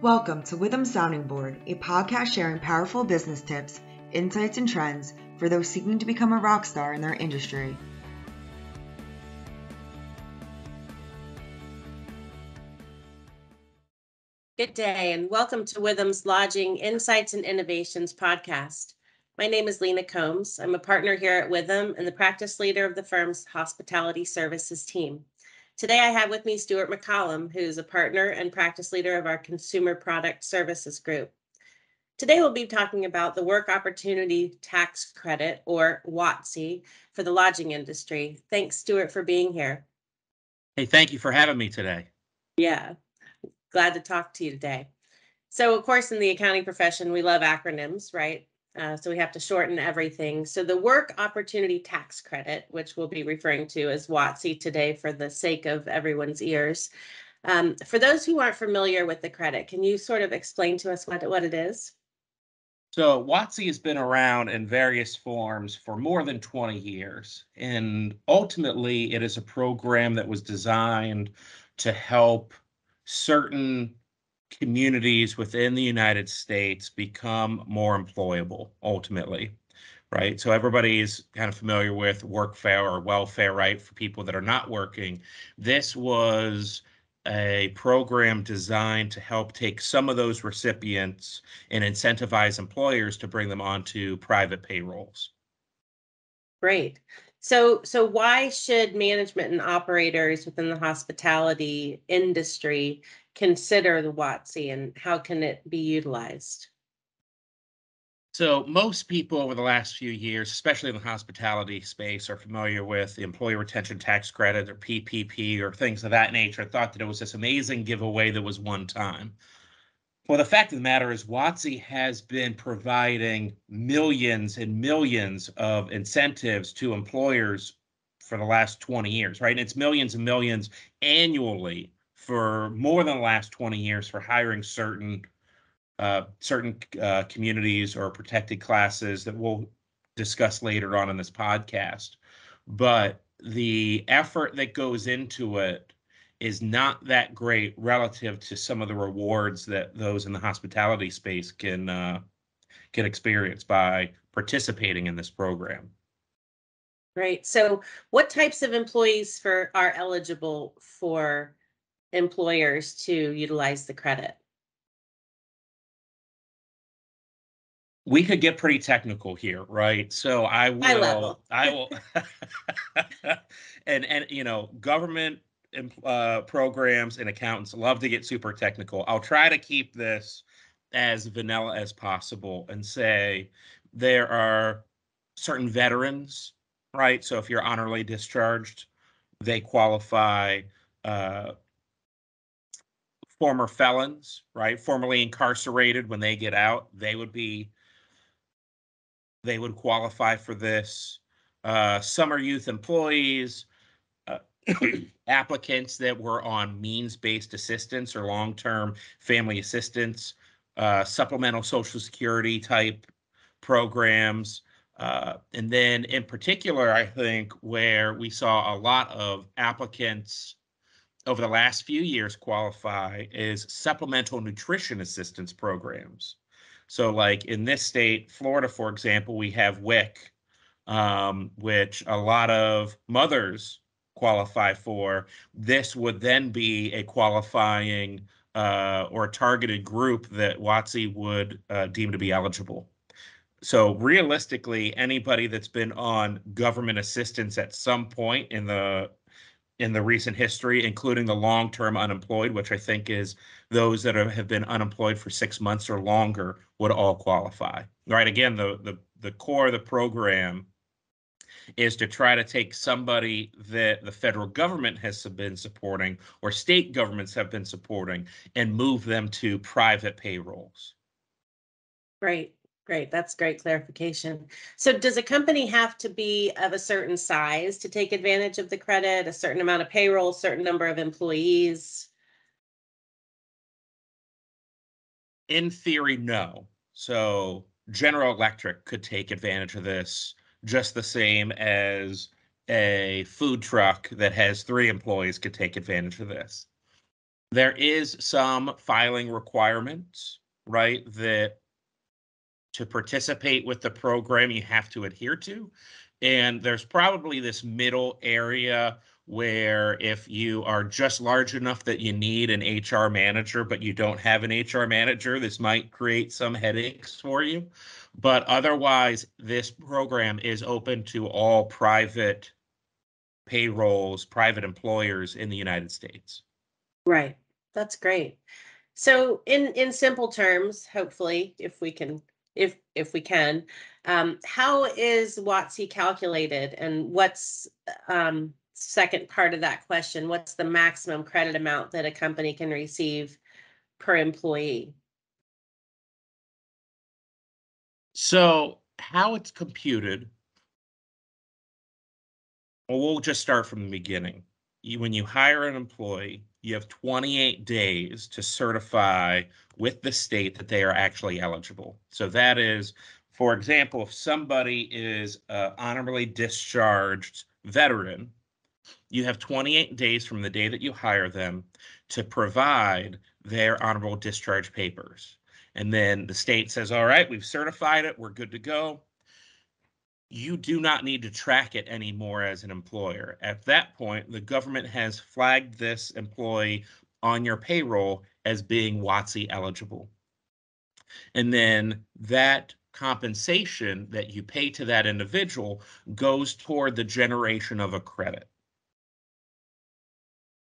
Welcome to Witham Sounding Board, a podcast sharing powerful business tips, insights, and trends for those seeking to become a rock star in their industry. Good day and welcome to Witham's Lodging Insights and Innovations podcast. My name is Lena Combs. I'm a partner here at Witham and the practice leader of the firm's hospitality services team. Today I have with me Stuart McCollum, who's a partner and practice leader of our consumer product services group. Today we'll be talking about the Work Opportunity Tax Credit, or WOTC, for the lodging industry. Thanks, Stuart, for being here. Hey, thank you for having me today. Yeah, glad to talk to you today. So, of course, in the accounting profession, we love acronyms, right? So we have to shorten everything. So the Work Opportunity Tax Credit, which we'll be referring to as WOTC today for the sake of everyone's ears. For those who aren't familiar with the credit, can you sort of explain to us what it is? So WOTC has been around in various forms for more than 20 years. And ultimately, it is a program that was designed to help certain communities within the United States become more employable, ultimately, right? So everybody's kind of familiar with workfare or welfare, right, for people that are not working. This was a program designed to help take some of those recipients and incentivize employers to bring them onto private payrolls. Great. So why should management and operators within the hospitality industry consider the WOTC and how can it be utilized? So most people over the last few years, especially in the hospitality space, are familiar with the Employee Retention Tax Credit or PPP or things of that nature, thought that it was this amazing giveaway that was one time. Well, the fact of the matter is WOTC has been providing millions and millions of incentives to employers for the last 20 years, right? And it's millions and millions annually for more than the last 20 years for hiring certain communities or protected classes that we'll discuss later on in this podcast. But the effort that goes into it is not that great relative to some of the rewards that those in the hospitality space can experience by participating in this program. Right. So what types of employees are eligible for employers to utilize the credit? We could get pretty technical here, right? So I will, and government programs and accountants love to get super technical. I'll try to keep this as vanilla as possible and say there are certain veterans, right? So if you're honorably discharged, they qualify. Former felons, right? Formerly incarcerated, when they get out, they would qualify for this. Summer youth employees, uh, applicants that were on means-based assistance or long-term family assistance, supplemental Social Security type programs. And then in particular, I think where we saw a lot of applicants over the last few years qualify is supplemental nutrition assistance programs. So like in this state, Florida, for example, we have WIC, which a lot of mothers qualify for. This would then be a qualifying or a targeted group that WOTC would deem to be eligible. So realistically, anybody that's been on government assistance at some point in the recent history, including the long-term unemployed, which I think is those that have been unemployed for 6 months or longer, would all qualify. Right? Again, the core of the program is to try to take somebody that the federal government has been supporting or state governments have been supporting and move them to private payrolls. Great. That's great clarification. So does a company have to be of a certain size to take advantage of the credit, a certain amount of payroll, a certain number of employees? In theory, no. So General Electric could take advantage of this just the same as a food truck that has 3 employees could take advantage of this. There is some filing requirements, right, that to participate with the program you have to adhere to. And there's probably this middle area where if you are just large enough that you need an HR manager, but you don't have an HR manager, this might create some headaches for you. But otherwise, this program is open to all private payrolls, private employers in the United States. Right. That's great. So in simple terms, hopefully, if we can, how is WOTC calculated, and what's second part of that question? What's the maximum credit amount that a company can receive per employee? So how it's computed, well, we'll just start from the beginning. When you hire an employee, you have 28 days to certify with the state that they are actually eligible. So that is, for example, if somebody is an honorably discharged veteran, you have 28 days from the day that you hire them to provide their honorable discharge papers. And then the state says, all right, we've certified it, we're good to go. You do not need to track it anymore as an employer. At that point, the government has flagged this employee on your payroll as being WOTC eligible. And then that compensation that you pay to that individual goes toward the generation of a credit.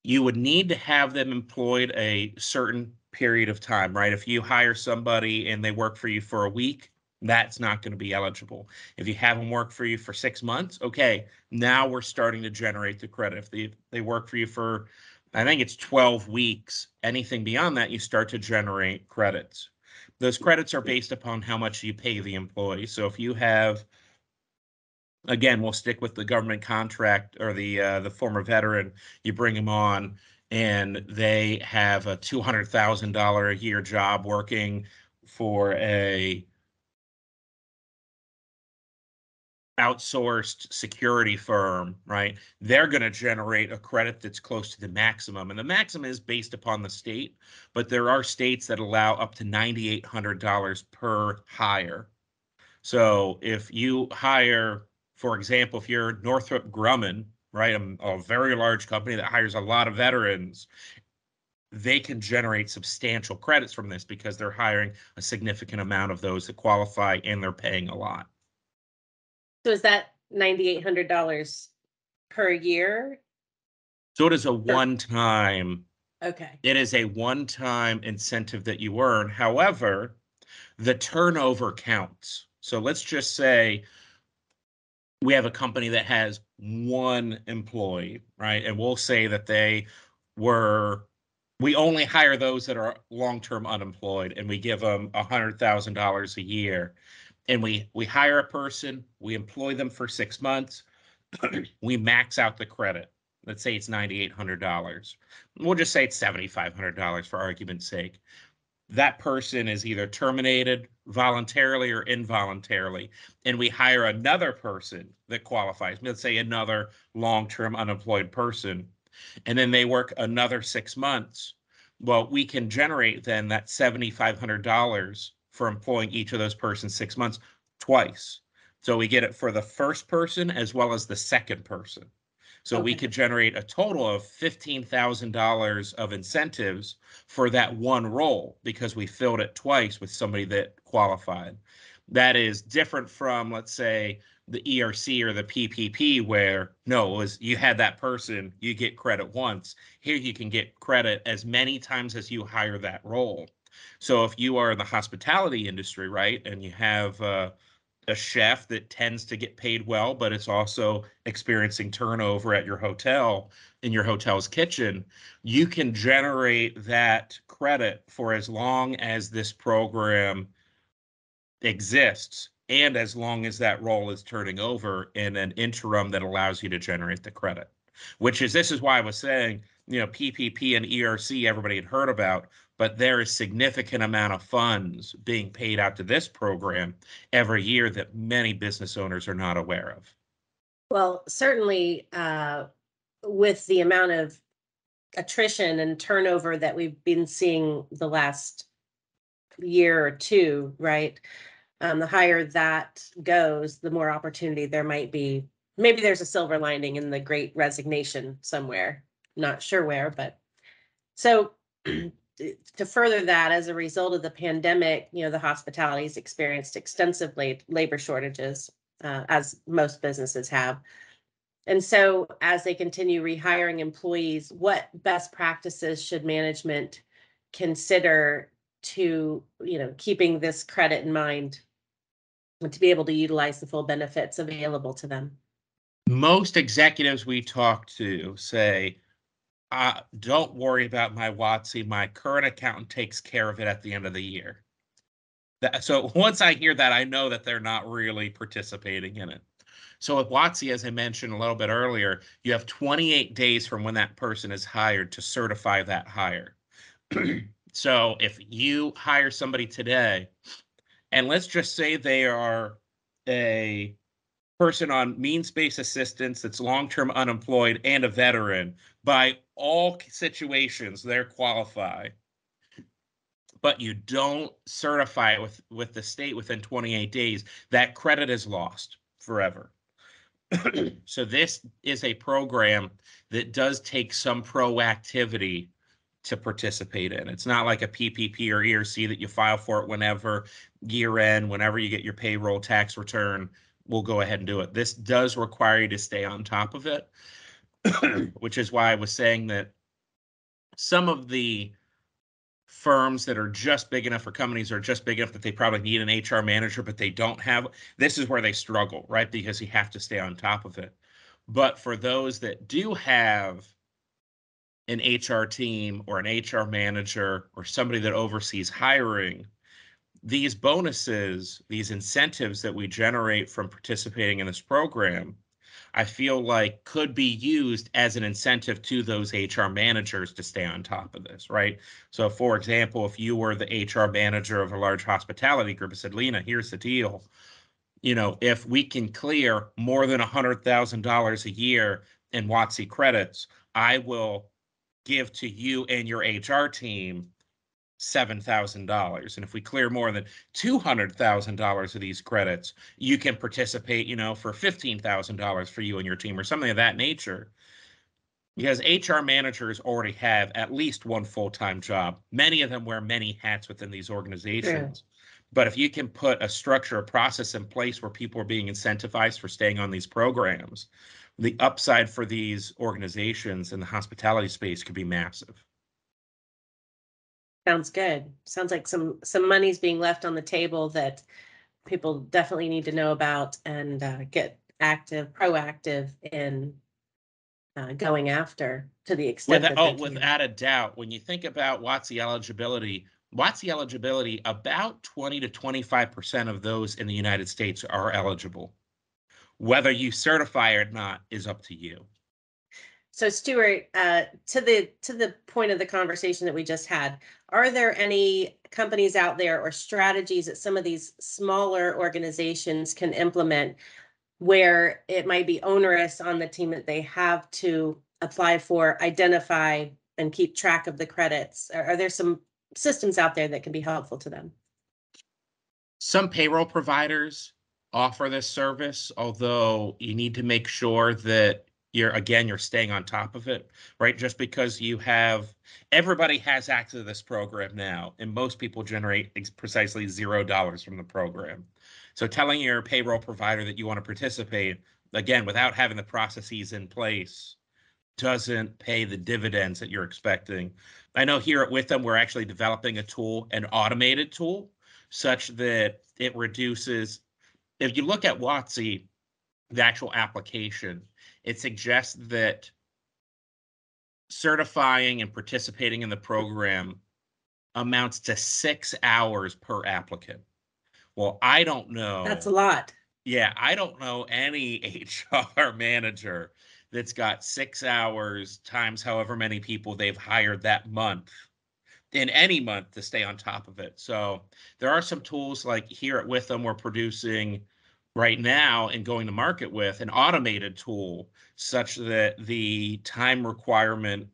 You would need to have them employed a certain period of time, right? If you hire somebody and they work for you for a week, that's not going to be eligible. If you have them work for you for 6 months, okay, now we're starting to generate the credit. If they work for you for, I think it's 12 weeks, anything beyond that, you start to generate credits. Those credits are based upon how much you pay the employee. So if you have, again, we'll stick with the government contract or the former veteran, you bring them on and they have a $200,000 a year job working for a outsourced security firm, right? They're going to generate a credit that's close to the maximum. And the maximum is based upon the state, but there are states that allow up to $9,800 per hire. So if you hire, for example, if you're Northrop Grumman, right, a very large company that hires a lot of veterans, they can generate substantial credits from this because they're hiring a significant amount of those that qualify and they're paying a lot. So is that $9,800 per year? So it is a one-time. Okay. It is a one-time incentive that you earn. However, the turnover counts. So let's just say we have a company that has one employee, right? And we'll say that we only hire those that are long-term unemployed and we give them $100,000 a year. And we hire a person, we employ them for 6 months, we max out the credit. Let's say it's $9,800. We'll just say it's $7,500 for argument's sake. That person is either terminated voluntarily or involuntarily, and we hire another person that qualifies. Let's say another long-term unemployed person, and then they work another 6 months. Well, we can generate then that $7,500 for employing each of those persons 6 months twice. So we get it for the first person as well as the second person. So we could generate a total of $15,000 of incentives for that one role because we filled it twice with somebody that qualified. That is different from, let's say, the ERC or the PPP, where no, it was you had that person, you get credit once. Here you can get credit as many times as you hire that role. So if you are in the hospitality industry, right, and you have a chef that tends to get paid well, but it's also experiencing turnover at your hotel, in your hotel's kitchen, you can generate that credit for as long as this program exists and as long as that role is turning over in an interim that allows you to generate the credit. This is why I was saying, PPP and ERC, everybody had heard about, but there is significant amount of funds being paid out to this program every year that many business owners are not aware of. Well, certainly with the amount of attrition and turnover that we've been seeing the last year or two, right? The higher that goes, the more opportunity there might be. Maybe there's a silver lining in the great resignation somewhere. Not sure where, but so to further that, as a result of the pandemic, the hospitality has experienced extensive labor shortages, as most businesses have. And so as they continue rehiring employees, what best practices should management consider to, keeping this credit in mind and to be able to utilize the full benefits available to them? Most executives we talk to say, don't worry about my WOTC. My current accountant takes care of it at the end of the year. So once I hear that, I know that they're not really participating in it. So with WOTC, as I mentioned a little bit earlier, you have 28 days from when that person is hired to certify that hire. So if you hire somebody today, and let's just say they are a person on means-based assistance that's long-term unemployed and a veteran, by all situations, they're qualified. But you don't certify it with the state within 28 days, that credit is lost forever. So this is a program that does take some proactivity to participate in. It's not like a PPP or ERC that you file for it whenever, year end, whenever you get your payroll tax return, we'll go ahead and do it. This does require you to stay on top of it, which is why I was saying that some of the firms that are just big enough, or companies are just big enough that they probably need an HR manager, but they don't have, this is where they struggle, right? Because you have to stay on top of it. But for those that do have an HR team or an HR manager or somebody that oversees hiring, these bonuses, these incentives that we generate from participating in this program, I feel like could be used as an incentive to those HR managers to stay on top of this, right? So for example, if you were the HR manager of a large hospitality group and said, Lena, here's the deal. If we can clear more than $100,000 a year in WOTC credits, I will give to you and your HR team $7,000. And if we clear more than $200,000 of these credits, you can participate, for $15,000 for you and your team or something of that nature. Because HR managers already have at least one full-time job. Many of them wear many hats within these organizations. Yeah. But if you can put a structure, a process in place where people are being incentivized for staying on these programs, the upside for these organizations in the hospitality space could be massive. Sounds good. Sounds like some money's being left on the table that people definitely need to know about and get proactive in going after, to the extent that they can. Without a doubt, when you think about WOTC eligibility, about 20 to 25% of those in the United States are eligible. Whether you certify or not is up to you. So Stuart, to the point of the conversation that we just had, are there any companies out there or strategies that some of these smaller organizations can implement where it might be onerous on the team that they have to apply for, identify, and keep track of the credits? Are there some systems out there that can be helpful to them? Some payroll providers offer this service, although you need to make sure that you're staying on top of it, right? Just because everybody has access to this program now, and most people generate precisely $0 from the program. So telling your payroll provider that you want to participate, again, without having the processes in place, doesn't pay the dividends that you're expecting. I know here at Witham, we're actually developing a tool, an automated tool, such that it reduces, if you look at WOTC, the actual application, it suggests that certifying and participating in the program amounts to 6 hours per applicant. Well, I don't know. That's a lot. Yeah, I don't know any HR manager that's got 6 hours times however many people they've hired that month, in any month, to stay on top of it. So there are some tools, like here at Witham, we're producing right now and going to market with an automated tool such that the time requirement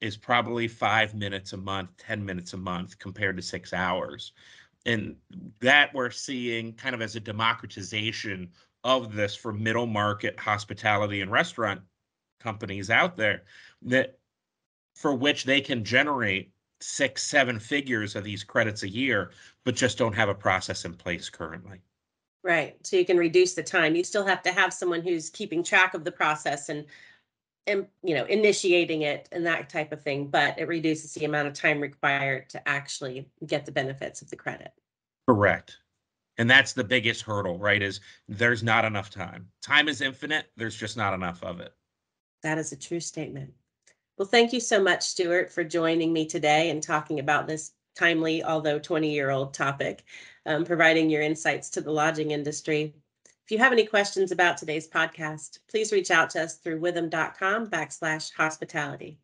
is probably 5 minutes a month, 10 minutes a month compared to 6 hours. And that we're seeing kind of as a democratization of this for middle market hospitality and restaurant companies out there, that for which they can generate 6-7 figures of these credits a year, but just don't have a process in place currently. Right. So you can reduce the time. You still have to have someone who's keeping track of the process and initiating it and that type of thing, but it reduces the amount of time required to actually get the benefits of the credit. Correct. And that's the biggest hurdle, right? Is there's not enough time. Time is infinite. There's just not enough of it. That is a true statement. Well, thank you so much, Stuart, for joining me today and talking about this timely, although 20-year-old topic, providing your insights to the lodging industry. If you have any questions about today's podcast, please reach out to us through withum.com/hospitality.